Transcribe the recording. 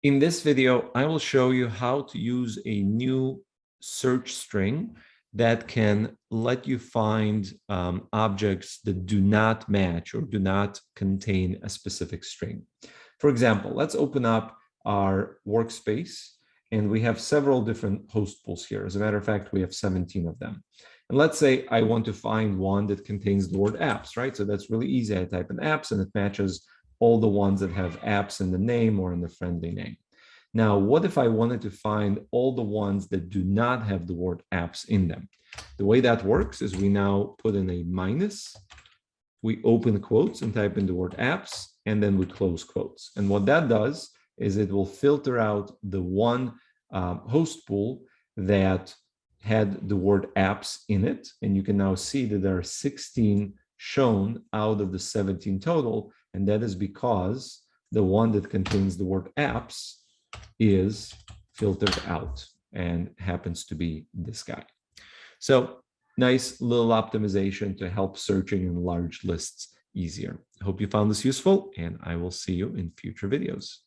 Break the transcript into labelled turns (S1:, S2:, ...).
S1: In this video, I will show you how to use a new search string that can let you find objects that do not match or do not contain a specific string. For example, let's open up our workspace, and we have several different host pools here. As a matter of fact, we have 17 of them. And let's say I want to find one that contains the word apps, right? So that's really easy. I type in apps and it matches all the ones that have apps in the name or in the friendly name. Now, what if I wanted to find all the ones that do not have the word apps in them? The way that works is we now put in a minus, we open quotes and type in the word apps, and then we close quotes. And what that does is it will filter out the one host pool that had the word apps in it. And you can now see that there are 16 shown out of the 17 total. And that is because the one that contains the word apps is filtered out and happens to be this guy. So nice little optimization to help searching in large lists easier. I hope you found this useful, and I will see you in future videos.